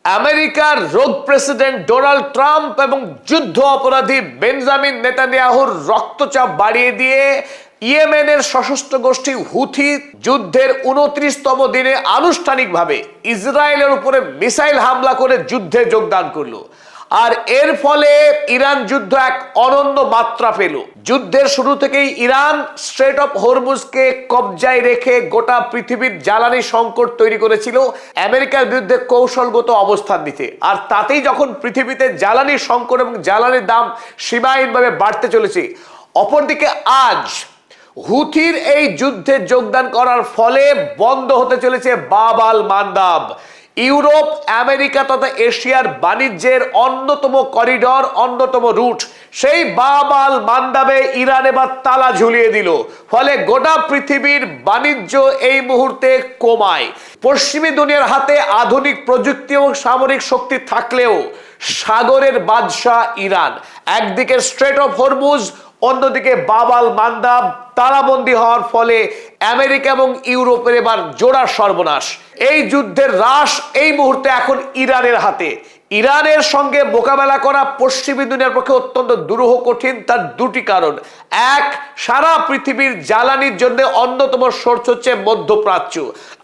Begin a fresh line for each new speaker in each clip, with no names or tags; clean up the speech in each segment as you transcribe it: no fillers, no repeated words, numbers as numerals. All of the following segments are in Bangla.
আমেরিকার রোগ প্রেসিডেন্ট ডোনাল্ড ট্রাম্প এবং যুদ্ধ অপরাধী বেঞ্জামিন নেতানিয়াহুর রক্তচাপ বাড়িয়ে দিয়ে ইয়েমেনের সশস্ত্র গোষ্ঠী হুথি যুদ্ধের 29তম দিনে আনুষ্ঠানিকভাবে ইসরায়েলের উপরে মিসাইল হামলা করে যুদ্ধে যোগদান করলো। আর এর ফলে ইরান যুদ্ধ এক অনন্য মাত্রা পেল। যুদ্ধের শুরু থেকেই ইরান স্ট্রেট অফ হরমুজকে কবজায় রেখে গোটা পৃথিবীর জ্বালানি সংকট তৈরি করেছিল আমেরিকার বিরুদ্ধে কৌশলগত অবস্থান নিতে। আর তাতেই যখন পৃথিবীতে জ্বালানি সংকট এবং জ্বালানির দাম সীমাহীনভাবে বাড়তে চলেছে, অপরদিকে আজ হুথির এই যুদ্ধে যোগদান করার ফলে বন্ধ হতে চলেছে বাব আল মান্দাব, ইউরোপ, আমেরিকা তথা এশিয়ার বাণিজ্যের অন্যতম করিডর, অন্যতম রুট। সেই বাব আল মান্দাবে ইরান এবার তালা ঝুলিয়ে দিল। ফলে গোটা পৃথিবীর বাণিজ্য এই মুহূর্তে কমায়। পশ্চিমী দুনিয়ার হাতে আধুনিক প্রযুক্তি এবং সামরিক শক্তি থাকলেও সাগরের বাদশাহ ইরান। একদিকে স্ট্রেট অফ হরমুজ, অন্যদিকে বাব আল মান্দাব তালাবন্দী হওয়ার ফলে আমেরিকা এবং ইউরোপের এবার জোড়া সর্বনাশ। এই যুদ্ধের রাশ এই মুহূর্তে এখন ইরানের হাতে। ইরানের সঙ্গে মোকাবেলা করা পশ্চিমী দুনিয়ার পক্ষে অত্যন্ত দুরূহ কঠিন। তার দুটি কারণ। এক, সারা পৃথিবীর জ্বালানির জন্য অন্যতম সোর্স হচ্ছে মধ্যপ্রাচ্য।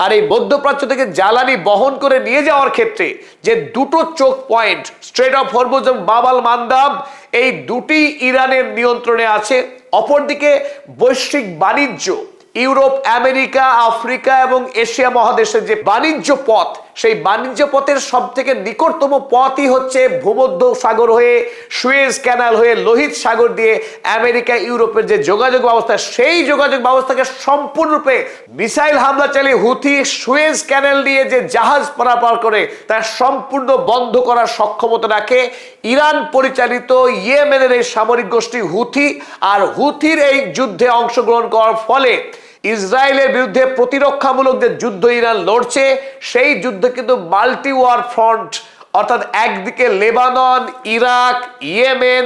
আর এই মধ্যপ্রাচ্য থেকে জ্বালানি বহন করে নিয়ে যাওয়ার ক্ষেত্রে যে দুটো চোখ পয়েন্ট, স্ট্রেট অফ হরমুজ এবং বাব আল মান্দাব, এই দুটি ইরানের নিয়ন্ত্রণে আছে। অপরদিকে বৈশ্বিক বাণিজ্য, ইউরোপ, আমেরিকা, আফ্রিকা এবং এশিয়া মহাদেশের যে বাণিজ্য পথ, সেই বাণিজ্য পথের সব থেকে নিকটতম পথই হচ্ছে ভূমধ্য সাগর হয়ে, সুয়েজ ক্যানাল হয়ে, লোহিত সাগর দিয়ে আমেরিকা ইউরোপের যে যোগাযোগ ব্যবস্থা, সেই যোগাযোগ ব্যবস্থাকে সম্পূর্ণরূপে মিসাইল হামলা চালিয়ে হুথি সুয়েজ ক্যানাল দিয়ে যে জাহাজ পারাপার করে তা সম্পূর্ণ বন্ধ করার সক্ষমতা রাখে ইরান পরিচালিত ইয়েমেনের এই সামরিক গোষ্ঠী হুথি। আর হুথির এই যুদ্ধে অংশগ্রহণ করার ফলে ইসরায়েলের বিরুদ্ধে প্রতিরক্ষামূলক যে যুদ্ধ ইরান লড়ছে, সেই যুদ্ধ কিন্তু মাল্টি ওয়ার ফ্রন্ট, অর্থাৎ একদিকে লেবানন, ইরাক, ইয়েমেন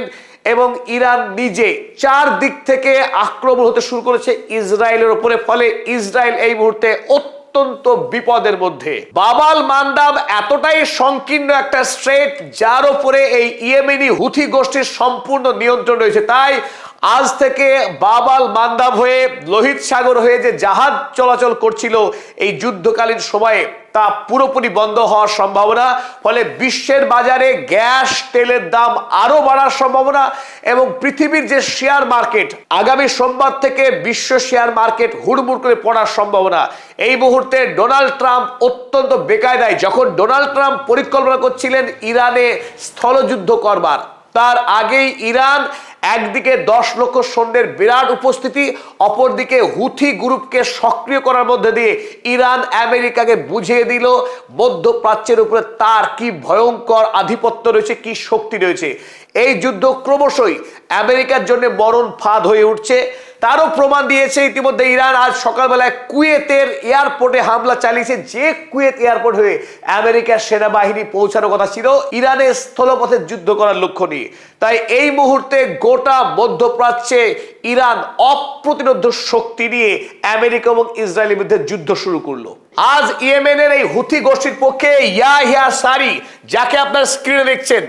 এবং ইরান নিজে, চার দিক থেকে আক্রমণ হতে শুরু করেছে ইসরায়েলের উপরে। ফলে ইসরায়েল এই মুহূর্তে অত্যন্ত বিপদের মধ্যে। বাব আল মান্দাব এতটাই সংকীর্ণ একটা স্ট্রেট, যার উপরে এই ইয়েমেনি হুথি গোষ্ঠীর সম্পূর্ণ নিয়ন্ত্রণ রয়েছে। তাই আজ থেকে বাব আল মান্দাব হয়ে, লোহিত সাগর হয়ে যে জাহাজ চলাচল করছিল এই যুদ্ধকালীন সময়ে, তা পুরোপুরি বন্ধ হওয়ার সম্ভাবনা। ফলে বিশ্বের বাজারে গ্যাস, তেলের দাম আরো বাড়ার সম্ভাবনা এবং পৃথিবীর যে শেয়ার মার্কেট, আগামী সোমবার থেকে বিশ্ব শেয়ার মার্কেট হুড়মুড় করে পড়ার সম্ভাবনা। এই মুহূর্তে ডোনাল্ড ট্রাম্প অত্যন্ত বেকায়দায়। যখন ডোনাল্ড ট্রাম্প পরিকল্পনা করছিলেন ইরানে স্থলযুদ্ধ করবার, তার আগেই ইরান একদিকে 10 লক্ষ সৈন্যের বিরাট উপস্থিতি, অপরদিকে হুথি গ্রুপকে সক্রিয় করার মধ্যে দিয়ে ইরান আমেরিকাকে বুঝিয়ে দিল মধ্যপ্রাচ্যের উপরে তার কি ভয়ঙ্কর আধিপত্য রয়েছে, কি শক্তি রয়েছে। এই যুদ্ধ ক্রমশই আমেরিকার জন্য মরণ ফাঁদ হয়ে উঠছে। তারও প্রমাণ দিয়েছে ইতিমধ্যে ইরান। আজ সকালবেলায় কুয়েতের এয়ারপোর্টে হামলা চালিয়েছে, যে কুয়েত এয়ারপোর্ট হয়ে আমেরিকার সেনাবাহিনী পৌঁছানোর কথা ছিল ইরানের স্থলপথে যুদ্ধ করার লক্ষ্য নিয়ে। তাই এই মুহূর্তে গোটা মধ্যপ্রাচ্যে ইরান অপ্রতিরোধ্য শক্তি নিয়ে আমেরিকা এবং ইসরায়েলের বিরুদ্ধে যুদ্ধ শুরু করলো। আজ ইয়েমেনের এই হুথি গোষ্ঠীর পক্ষে ইয়াহিয়া সারি, যাকে আপনার স্ক্রিনে দেখছেন,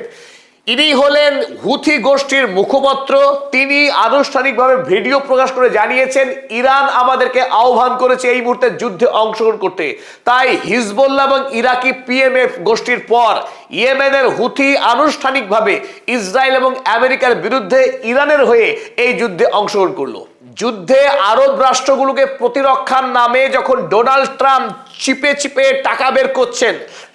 ইনি হলেন হুথি গোষ্ঠীর মুখপাত্র। তিনি আনুষ্ঠানিকভাবে ভিডিও প্রকাশ করে জানিয়েছেন, ইরান আমাদেরকে আহ্বান করেছে এই মুহূর্তে যুদ্ধে অংশগ্রহণ করতে। তাই হিজবুল্লাহ এবং ইরাকি পিএমএফ গোষ্ঠীর পর ইয়েমেনের হুথি আনুষ্ঠানিকভাবে ইসরায়েল এবং আমেরিকার বিরুদ্ধে ইরানের হয়ে এই যুদ্ধে অংশগ্রহণ করলো। যুদ্ধে আরব রাষ্ট্রগুলোকে প্রতিরক্ষার নামে যখন ডোনাল্ড ট্রাম্প চিপে চিপে টাকা বের করছেন,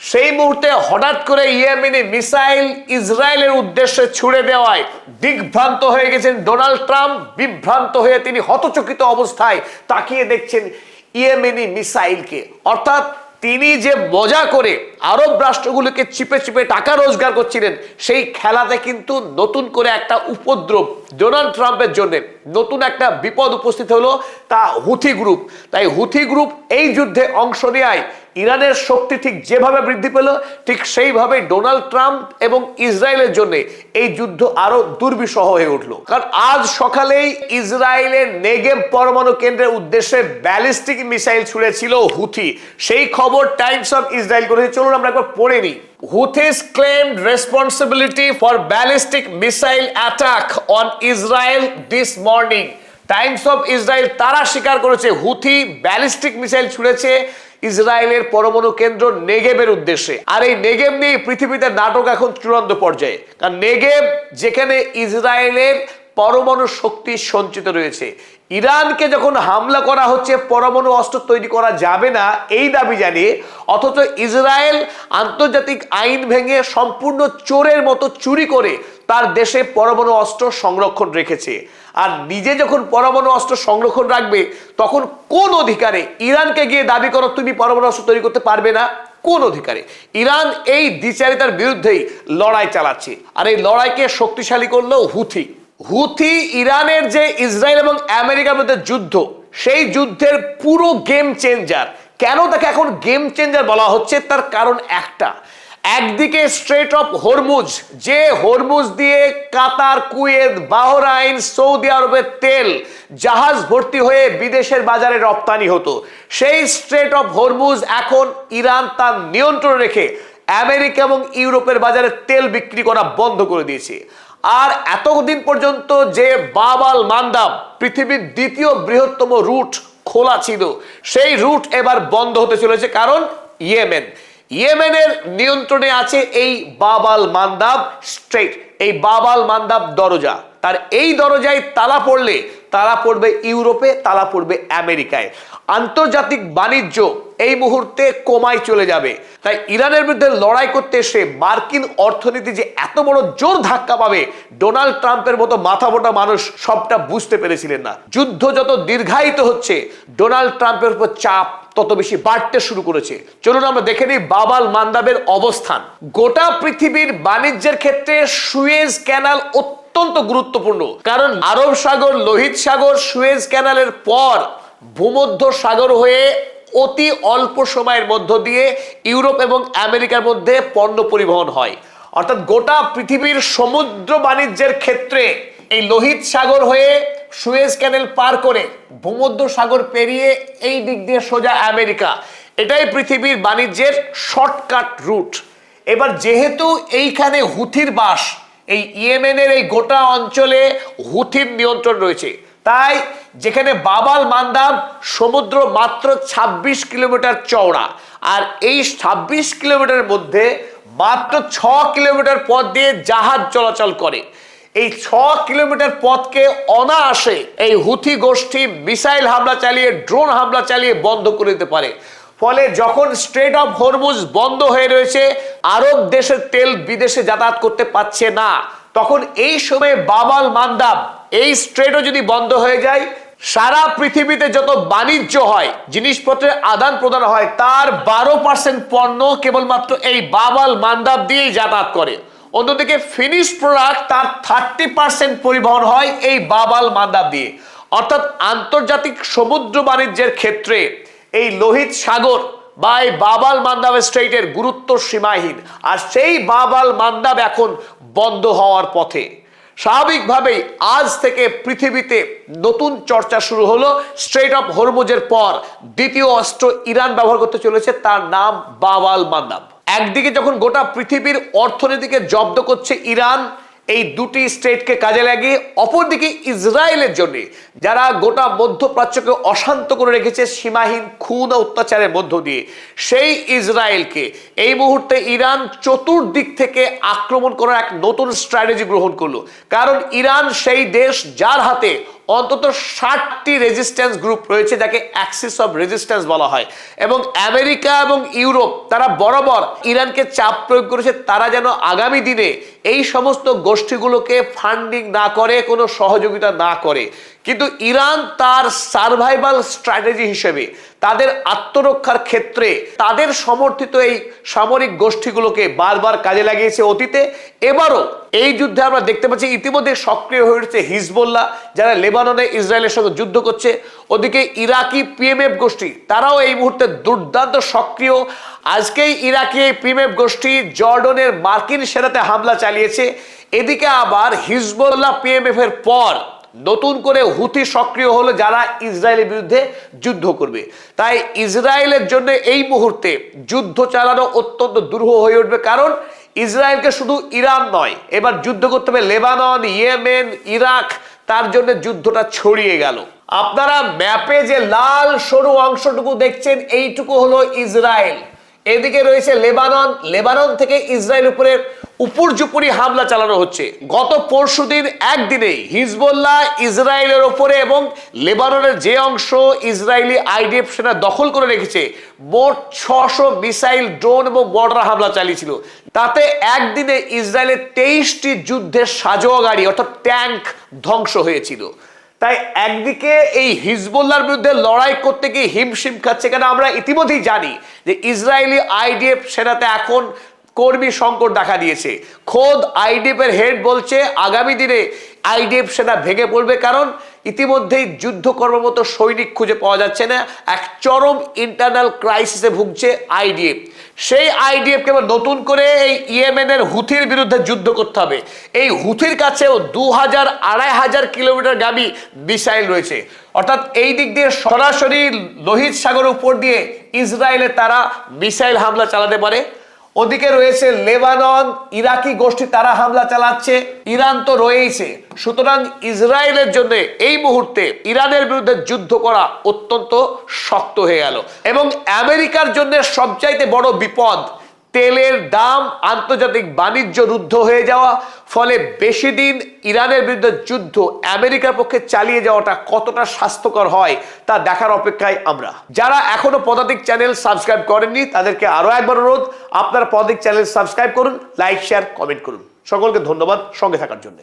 সেই মুহূর্তে হঠাৎ করে ইয়েমেনি মিসাইল ইসরায়েলের উদ্দেশ্যে ছুড়ে দেওয়ায় দিগ্ভ্রান্ত হয়ে গেছেন ডোনাল্ড ট্রাম্প। বিভ্রান্ত হয়ে তিনি হতচকিত অবস্থায় তাকিয়ে দেখছেন ইয়েমেনি মিসাইলকে। অর্থাৎ তিনি যে মজা করে আরব রাষ্ট্রগুলোকে চিপে চিপে টাকা রোজগার করছিলেন, সেই খেলাতে কিন্তু নতুন করে একটা উপদ্রব ডোনাল্ড ট্রাম্পের জন্য, নতুন একটা বিপদ উপস্থিত হলো, তা হুথি গ্রুপ। তাই হুথি গ্রুপ এই যুদ্ধে অংশ নেয় ইরানের শক্তি ঠিক যেভাবে বৃদ্ধি পেল, ঠিক সেইভাবে ডোনাল্ড ট্রাম্প এবং ইসরায়েলের জন্য এই যুদ্ধ আরো দুর্বিষহ হয়ে উঠল। কারণ আজ সকালেই ইসরায়েলের নেগেভ পরমাণু কেন্দ্রের উদ্দেশ্যে ব্যালিস্টিক মিসাইল ছুড়েছিল হুথি। সেই খবর টাইমস অফ ইসরায়েল করেছে, চলুন আমরা একবার পড়ে নিই। Houthis claimed responsibility for ballistic missile attack on Israel this morning. Times of Israel তারা স্বীকার করেছে হুথি ব্যালিস্টিক মিসাইল ছুড়েছে ইসরায়েলের পরমাণু কেন্দ্র নেগেবের উদ্দেশ্যে। আর এই নেগেব নিয়ে পৃথিবীতে নাটক এখন চূড়ান্ত পর্যায়ে, কারণ নেগেব যেখানে ইসরায়েলের পরমাণু শক্তি সঞ্চিত রয়েছে। ইরানকে যখন হামলা করা হচ্ছে পরমাণু অস্ত্র তৈরি করা যাবে না এই দাবি জানিয়ে, অথচ ইসরায়েল আন্তর্জাতিক আইন ভেঙে সম্পূর্ণ চোরের মতো চুরি করে তার দেশে পরমাণু অস্ত্র সংরক্ষণ রেখেছে। আর নিজে যখন পরমাণু অস্ত্র সংরক্ষণ রাখবে তখন কোন অধিকারে ইরানকে গিয়ে দাবি করো তুমি পরমাণু অস্ত্র তৈরি করতে পারবে না? কোন অধিকারে? ইরান এই দ্বিচারিতার বিরুদ্ধেই লড়াই চালাচ্ছে। আর এই লড়াইকে শক্তিশালী করলো হুথি। হুথি ইরানের যে ইসরায়েল এবং আমেরিকার মধ্যে যুদ্ধ, সেই যুদ্ধের পুরো গেম চেঞ্জার। কেন তাকে এখন গেম চেঞ্জার বলা হচ্ছে? তার কারণ একটা, একদিকে স্ট্রেট অফ হরমুজ, যে হরমুজ দিয়ে কাতার, কুয়েত, বাহরাইন, সৌদি আরবের তেল জাহাজ ভর্তি হয়ে বিদেশের বাজারে রপ্তানি হতো, সেই স্ট্রেট অফ হরমুজ এখন ইরান তার নিয়ন্ত্রণে রেখে আমেরিকা এবং ইউরোপের বাজারে তেল বিক্রি করা বন্ধ করে দিয়েছে। আর এতদিন পর্যন্ত যে বাব আল মান্দাব পৃথিবীর দ্বিতীয় বৃহত্তম রুট খোলা ছিল, সেই রুট এবার বন্ধ হতে চলেছে। কারণ ইয়েমেনের নিয়ন্ত্রণে আছে এই বাব আল মান্দাব স্ট্রেট, এই বাব আল মান্দাব দরজা। তার এই দরজায় তালা পড়লে তালা পড়বে ইউরোপে, তালা পড়বে আমেরিকায়। আন্তর্জাতিক বাণিজ্য এই মুহূর্তে কমায় চলে যাবে। তাই ইরানের বিরুদ্ধে লড়াই করতে এসে মার্কিন অর্থনীতি যে এত বড় জোর ধাক্কা পাবে, ডোনাল্ড ট্রাম্পের মতো মাথা মোটা মানুষ সবটা বুঝতে পেরেছিলেন না। যুদ্ধ যত দীর্ঘায়িত হচ্ছে, ডোনাল্ড ট্রাম্পের উপর চাপ তত বেশি বাড়তে শুরু করেছে। চলুন আমরা দেখে নিই বাব আল মান্দাবের অবস্থান। গোটা পৃথিবীর বাণিজ্যের ক্ষেত্রে সুয়েজ ক্যানাল অত্যন্ত গুরুত্বপূর্ণ, কারণ আরব সাগর, লোহিত সাগর, সুয়েজ ক্যানালের পর ভূমধ্য সাগর হয়ে অতি অল্প সময়ের মধ্য দিয়ে ইউরোপ এবং আমেরিকার মধ্যে পণ্য পরিবহন হয়। অর্থাৎ গোটা পৃথিবীর সমুদ্র বাণিজ্যের ক্ষেত্রে এই লোহিত সাগর হয়ে সুয়েজ ক্যানেল পার করে ভূমধ্য সাগর পেরিয়ে এই দিক দিয়ে সোজা আমেরিকা, এটাই পৃথিবীর বাণিজ্যের শর্টকাট রুট। এবার যেহেতু এইখানে হুথির বাস, এই ইয়েমেনের এই গোটা অঞ্চলে হুথির নিয়ন্ত্রণ রয়েছে, তাই যেখানে বাব আল মান্দাব সমুদ্র মাত্র 26 কিলোমিটার চওড়া, আর এই 26 কিলোমিটারের মধ্যে মাত্র 6 কিলোমিটার পথ দিয়ে জাহাজ চলাচল করে। এই 6 কিলোমিটার পথকে অনায়াসে এই হুথি গোষ্ঠী মিসাইল হামলা চালিয়ে, ড্রোন হামলা চালিয়ে বন্ধ করে দিতে পারে। ফলে যখন স্ট্রেট অফ হরমুজ বন্ধ হয়ে রয়েছে, আরব দেশের তেল বিদেশে যাতায়াত করতে পারছে না, তখন এই সময়ে বাব আল মান্দাব এই স্ট্রেটও যদি বন্ধ হয়ে যায়, সারা পৃথিবীতে যত বাণিজ্য হয়, জিনিসপত্রের আদান প্রদান হয়, তার 12% পণ্য কেবলমাত্র এই বাব আল মান্দাব দিয়েই যাতায়াত করে। অন্যদিকে ফিনিশ প্রোডাক্ট তার 30% পরিবহন হয় এই বাব আল মান্দাব দিয়ে। অর্থাৎ আন্তর্জাতিক সমুদ্র বাণিজ্যের ক্ষেত্রে এই লোহিত সাগর বা এই বাব আল মান্দাব স্ট্রেইটের গুরুত্ব সীমাহীন। আর সেই বাব আল মান্দাব এখন বন্ধ হওয়ার পথে। স্বাভাবিকভাবেই আজ থেকে পৃথিবীতে নতুন চর্চা শুরু হলো। স্ট্রেট অফ হরমুজের পর দ্বিতীয় অস্ত্র ইরান ব্যবহার করতে চলেছে, তার নাম বাব আল মান্দাব। একদিকে যখন গোটা পৃথিবীর অর্থনীতিকে জব্দ করছে ইরান এই দুটি স্টেটকে কাজে লাগিয়ে, অপরদিকে ইসরায়েলের জন্য যারা গোটা মধ্যপ্রাচ্যকে অশান্ত করে রেখেছে সীমাহীন খুন ও অত্যাচারের মধ্য দিয়ে, সেই ইসরায়েলকে এই মুহূর্তে ইরান চতুর্দিক থেকে আক্রমণ করার এক নতুন স্ট্র্যাটেজি গ্রহণ করলো। কারণ ইরান সেই দেশ যার হাতে অন্তত 60টি রেজিস্ট্যান্স গ্রুপ রয়েছে, যাকে অ্যাক্সিস অফ রেজিস্ট্যান্স বলা হয়। এবং আমেরিকা এবং ইউরোপ তারা বরাবর ইরানকে চাপ প্রয়োগ করেছে তারা যেন আগামী দিনে এই সমস্ত গোষ্ঠীগুলোকে ফান্ডিং না করে, কোনো সহযোগিতা না করে। কিন্তু ইরান তার সার্ভাইভাল স্ট্র্যাটেজি হিসেবে তাদের আত্মরক্ষার ক্ষেত্রে তাদের সমর্থিত এই সামরিক গোষ্ঠীগুলোকে বারবার কাজে লাগিয়েছে অতীতে। এবারও এই যুদ্ধে আমরা দেখতে পাচ্ছি ইতিমধ্যে সক্রিয় হয়ে উঠেছে হিজবুল্লাহ, যারা লেবাননে ইসরায়েলের সঙ্গে যুদ্ধ করছে। ওদিকে ইরাকি পিএমএফ গোষ্ঠী, তারাও এই মুহূর্তে দুর্দান্ত সক্রিয়। আজকেই ইরাকি পিএমএফ গোষ্ঠী জর্ডনের মার্কিন সেনাতে হামলা চালিয়েছে। এদিকে আবার হিজবুল্লাহ পিএমএফ এর পর নতুন করে হুথি সক্রিয় হলো, যারা ইসরায়েলের বিরুদ্ধে যুদ্ধ করবে। তাই ইসরায়েলের জন্য এই মুহূর্তে যুদ্ধ চালানো অত্যন্ত দুরূহ হয়ে উঠবে, কারণ ইসরায়েলকে শুধু ইরান নয়, এবার যুদ্ধ করতে হবে লেবানন, ইয়েমেন, ইরাক। তার জন্য যুদ্ধটা ছড়িয়ে গেল। আপনারা ম্যাপে যে লাল সরু অংশটুকু দেখছেন, এইটুকু হলো ইসরায়েল। এদিকে রয়েছে লেবানন। লেবানন থেকে ইসরায়েল উপরে উপর্যুপরি হামলা চালানো হচ্ছে। গত পরশুদিন একদিনে হিজবুল্লাহ ইসরায়েলের ওপরে এবং লেবাননের যে অংশ ইসরায়েলি আইডিএফ সেনা দখল করে রেখেছে, মোট 600 মিসাইল, ড্রোন এবং মর্টার হামলা চালিয়েছিল। তাতে একদিনে ইসরায়েলের 23টি যুদ্ধের সাজোয়া গাড়ি অর্থাৎ ট্যাঙ্ক ধ্বংস হয়েছিল। তাই একদিকে এই হিজবুল্লাহর বিরুদ্ধে লড়াই করতে গিয়ে হিমশিম খাচ্ছে, কেন আমরা ইতিমধ্যেই জানি যে ইসরায়েলি আইডিএফ সেনাতে এখন কর্মী সংকট দেখা দিয়েছে। খোদ আইডিএফ এর হেড বলছে আগামী দিনে আইডিএফ সেনা ভেঙে পড়বে, কারণ ইতিমধ্যেই যুদ্ধ করার মতো সৈনিক খুঁজে পাওয়া যাচ্ছে না। এক চরম ইন্টারনাল ক্রাইসিসে ভুগছে আইডিএফ। সেই আইডিএফকে নতুন করে এই ইয়েমেনের হুথির বিরুদ্ধে যুদ্ধ করতে হবে। এই হুথির কাছেও 2000-2500 কিলোমিটার গামী মিসাইল রয়েছে, অর্থাৎ এই দিক দিয়ে সরাসরি লোহিত সাগরের উপর দিয়ে ইসরায়েলে তারা মিসাইল হামলা চালাতে পারে। ওদিকে রয়েছে লেবানন, ইরাকি গোষ্ঠী, তারা হামলা চালাচ্ছে। ইরান তো রয়েছে। সুতরাং ইসরায়েলের জন্য এই মুহূর্তে ইরানের বিরুদ্ধে যুদ্ধ করা অত্যন্ত শক্ত হয়ে গেল। এবং আমেরিকার জন্য সবচাইতে বড় বিপদ তেলের দাম, আন্তর্জাতিক বাণিজ্য রুদ্ধ হয়ে যাওয়া। ফলে বেশি দিন ইরানের বিরুদ্ধে যুদ্ধ আমেরিকার পক্ষে চালিয়ে যাওয়াটা কতটা স্বাস্থ্যকর হয় তা দেখার অপেক্ষায় আমরা। যারা এখনো পদাতিক চ্যানেল সাবস্ক্রাইব করেননি তাদেরকে আরো একবার অনুরোধ, আপনারা পদাতিক চ্যানেল সাবস্ক্রাইব করুন, লাইক, শেয়ার, কমেন্ট করুন। সকলকে ধন্যবাদ সঙ্গে থাকার জন্য।